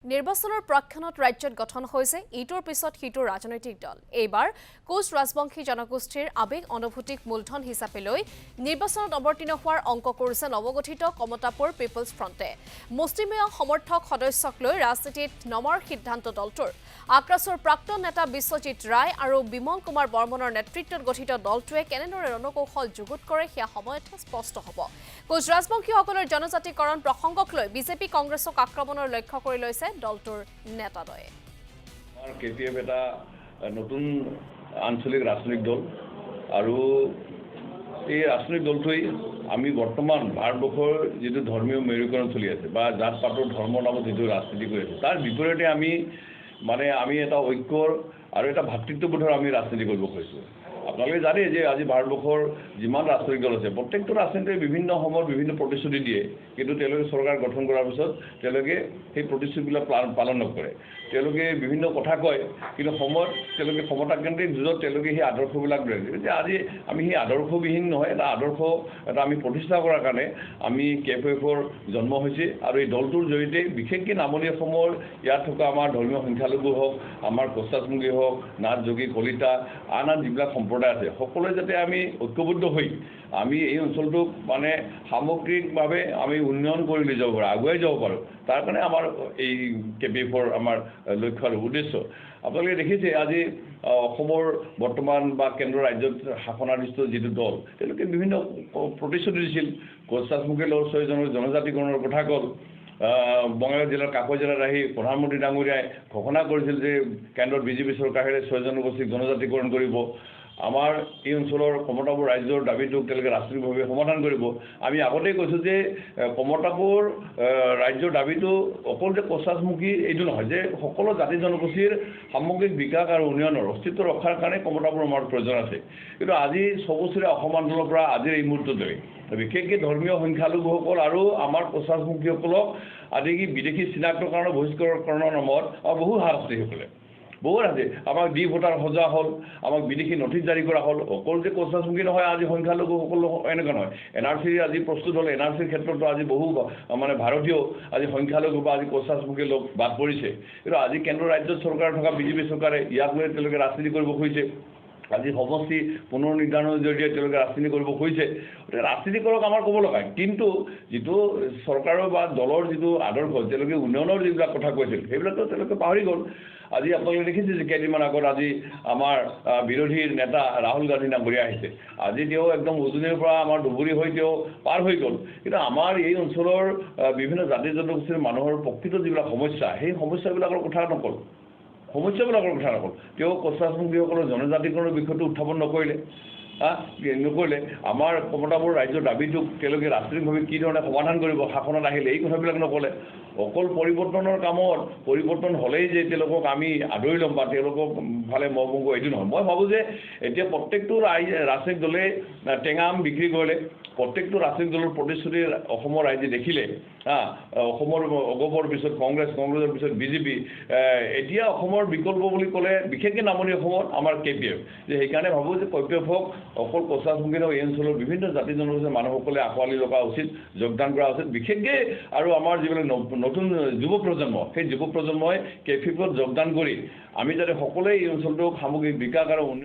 নিৰ্বাচনৰ প্ৰাক্ষণত ৰাজ্যত গঠন হৈছে ইটোৰ পিছত সিটোৰ ৰাজনৈতিক দল। এইবাৰ কোচ ৰাজবংশী জনগোষ্ঠীৰ আবেগ অনুভূতিক মূলধন হিচাপে লৈ নিৰ্বাচনত অৱতীৰ্ণ হোৱাৰ অংক কৰিছে নৱগঠিত কমতাপুৰ পিপলছ ফ্ৰণ্টে। মুষ্টিমেয় সমৰ্থক সদস্যক লৈ ৰাজনীতিত নমাৰ সিদ্ধান্ত দলটোৰ। আক্ৰাছৰ প্ৰাক্তন নেতা বিশ্বজিৎ ৰায় আৰু বিমল কুমাৰ বৰ্মনৰ নেতৃত্বত গঠিত দলটোৱে কেনেদৰে ৰণকৌশল যুগুত কৰে সেয়া সময়তে স্পষ্ট হ'ব। কোচ ৰাজবংশীসকলৰ জনজাতিকৰণ প্ৰসংগক লৈ বিজেপি কংগ্ৰেছক আক্ৰমণৰ লক্ষ্য কৰি লৈছে দলটোৰ নেতাদয়ে। আমাৰ কেপিএফ এটা নতুন আঞ্চলিক ৰাজনৈতিক দল আৰু এই ৰাজনৈতিক দলটোৱে আমি বৰ্তমান ভাৰতবৰ্ষৰ যিটো ধৰ্মীয় মেৰুকৰণ চলি আছে বা জাত পাতৰ ধৰ্মৰ নামত যিটো ৰাজনীতি কৰি আছে তাৰ বিপৰীতে আমি এটা ঐক্যৰ আৰু এটা ভাতৃত্ববোধৰ আমি ৰাজনীতি কৰিব খুজিছোঁ। আপোনালোকে জানে যে আজি ভাৰতবৰ্ষৰ যিমান ৰাজনৈতিক দল আছে প্ৰত্যেকটো ৰাজনীতিয়ে বিভিন্ন সময়ত বিভিন্ন প্ৰতিশ্ৰুতি দিয়ে, কিন্তু তেওঁলোকে চৰকাৰ গঠন কৰাৰ পিছত তেওঁলোকে সেই প্ৰতিশ্ৰুতিবিলাক পালন নকৰে। তেওঁলোকে বিভিন্ন কথা কয়, কিন্তু সময়ত তেওঁলোকে ক্ষমতাকেন্দ্ৰিক যুঁজত তেওঁলোকে সেই আদৰ্শবিলাক লৈ যে আজি আমি সেই আদৰ্শবিহীন নহয়, এটা আমি প্ৰতিষ্ঠা কৰাৰ কাৰণে আমি কেপিএফৰ জন্ম হৈছে আৰু এই দলটোৰ জৰিয়তে বিশেষকৈ নামনি অসমৰ ইয়াত থকা আমাৰ ধৰ্মীয় সংখ্যালঘু হওক, আমাৰ কোচ ৰাজবংশী হওক, নাথ যোগী কলিতা আন যিবিলাক সম্প্ৰদায় আছে সকলোৱে যাতে আমি ঐক্যবদ্ধ হৈ আমি এই অঞ্চলটোক সামগ্ৰিকভাৱে আমি উন্নয়ন কৰি লৈ যাব পাৰোঁ, আগুৱাই যাব পাৰোঁ, তাৰ কাৰণে আমাৰ এই কেপিএফৰ আমাৰ লক্ষ্য আৰু উদ্দেশ্য। আপোনালোকে দেখিছে আজি অসমৰ বৰ্তমান বা কেন্দ্ৰ ৰাজ্যত শাসনাধিষ্ঠ যিটো দল তেওঁলোকে বিভিন্ন প্ৰতিশ্ৰুতি দিছিল। কোচ ৰাজবংশীৰ ল'ৰা ছোৱালীজনৰ জনজাতিকৰণৰ কথা ক'ল। বঙাইগাঁও জিলাৰ কাকৈ জিলাত আহি প্ৰধানমন্ত্ৰী ডাঙৰীয়াই ঘোষণা কৰিছিল যে কেন্দ্ৰত বিজেপি চৰকাৰে 6 জনগোষ্ঠীক জনজাতিকৰণ কৰিব। আমাৰ এই অঞ্চলৰ কমতাপুৰ ৰাজ্যৰ দাবীটোক তেওঁলোকে ৰাজনৈতিকভাৱে সমাধান কৰিব। আমি আগতেই কৈছোঁ যে কমতাপুৰ ৰাজ্যৰ দাবীটো অকল যে কোচ ৰাজবংশী এইটো নহয়, যে সকলো জাতি জনগোষ্ঠীৰ সামগ্ৰিক বিকাশ আৰু উন্নয়নৰ অস্তিত্ব ৰক্ষাৰ কাৰণে কমতাপুৰ আমাৰ প্ৰয়োজন আছে। কিন্তু আজি 6 বছৰীয়া অসম আন্দোলনৰ পৰা আজিৰ এই মুহূৰ্তলৈ বিশেষকৈ ধৰ্মীয় সংখ্যালঘুসকল আৰু আমাৰ কোচ ৰাজবংশীসকলক আদি বিদেশী চিনাক্তকৰণৰ বহিষ্কৰণৰ নামত বহু হাৰাশাস্তিসকলে বহুত আছে। আমাক ডি ভোটাৰ সজোৱা হ'ল, আমাক বিদেশী নথিচ জাৰি কৰা হ'ল। অকল যে কোচ ৰাজবংশী নহয়, আজি সংখ্যালঘুসকল এনেকুৱা নহয়। NRC আজি প্ৰস্তুত হ'ল, NRCৰ ক্ষেত্ৰতো আজি বহু ভাৰতীয় আজি সংখ্যালঘু বা আজি কোচ ৰাজবংশী লোক বাদ পৰিছে। কিন্তু আজি কেন্দ্ৰ ৰাজ্যত চৰকাৰ থকা বিজেপি চৰকাৰে ইয়াক লৈ তেওঁলোকে ৰাজনীতি কৰিব খুজিছে। আজি সমষ্টি পুনৰ নিৰ্ধাৰণৰ জৰিয়তে তেওঁলোকে ৰাজনীতি কৰিব খুজিছে। ৰাজনীতি কৰক আমাৰ ক'ব লগা, কিন্তু যিটো চৰকাৰৰ বা দলৰ যিটো আদৰ্শ তেওঁলোকে উন্নয়নৰ যিবিলাক কথা কৈছিল সেইবিলাকতো তেওঁলোকে পাহৰি গ'ল। আজি আপোনালোকে দেখিছে যে কেইদিনমান আগত আজি আমাৰ বিৰোধীৰ নেতা ৰাহুল গান্ধী ডাঙৰীয়া আহিছে। আজি তেওঁ একদম উজনিৰ পৰা আমাৰ ধুবুৰী হৈ তেওঁ পাৰ হৈ গ'ল। কিন্তু আমাৰ এই অঞ্চলৰ বিভিন্ন জাতি জনগোষ্ঠীৰ মানুহৰ প্ৰকৃত যিবিলাক সমস্যা সেই সমস্যাবিলাকৰ কথা নক'ল। তেওঁ কোচ ৰাজবংশীসকলৰ জনজাতিকৰণৰ বিষয়টো উত্থাপন নকৰিলে। আমাৰ কমতাপুৰ ৰাজ্যৰ দাবীটোক তেওঁলোকে ৰাজনৈতিকভাৱে কি ধৰণে সমাধান কৰিব শাসনত আহিলে এই কথাবিলাক নক'লে। অকল পৰিৱৰ্তনৰ কামত পৰিৱৰ্তন হ'লেই যে তেওঁলোকক আমি আদৰি ল'ম বা তেওঁলোকক ভালে মহবংগ এইটো নহয়। মই ভাবোঁ যে এতিয়া প্ৰত্যেকটো ৰাজনৈতিক দলে টেঙা আম বিক্ৰী কৰিলে, প্ৰত্যেকটো ৰাজনৈতিক দলৰ প্ৰতিশ্ৰুতি অসমৰ ৰাইজে দেখিলে। অসমৰ অগপৰ পিছত কংগ্ৰেছৰ পিছত বিজেপি, এতিয়া অসমৰ বিকল্প বুলি ক'লে বিশেষকৈ নামনি অসমত আমাৰ কেপিএফ। যে সেইকাৰণে ভাবোঁ যে কেপিএফক অকল কোচ ৰাজবংশী এই অঞ্চলৰ বিভিন্ন জাতি জনগোষ্ঠীৰ মানুহসকলে আঁকোৱালি ল'বা উচিত, যোগদান কৰা উচিত। বিশেষকৈ আৰু আমাৰ যিবিলাক নতুন যুৱ প্ৰজন্ম সেই যুৱ প্ৰজন্মই কেপিএফত যোগদান কৰি আমি যাতে সকলোৱে এই অঞ্চলটোক সামগ্ৰিক বিকাশ আৰু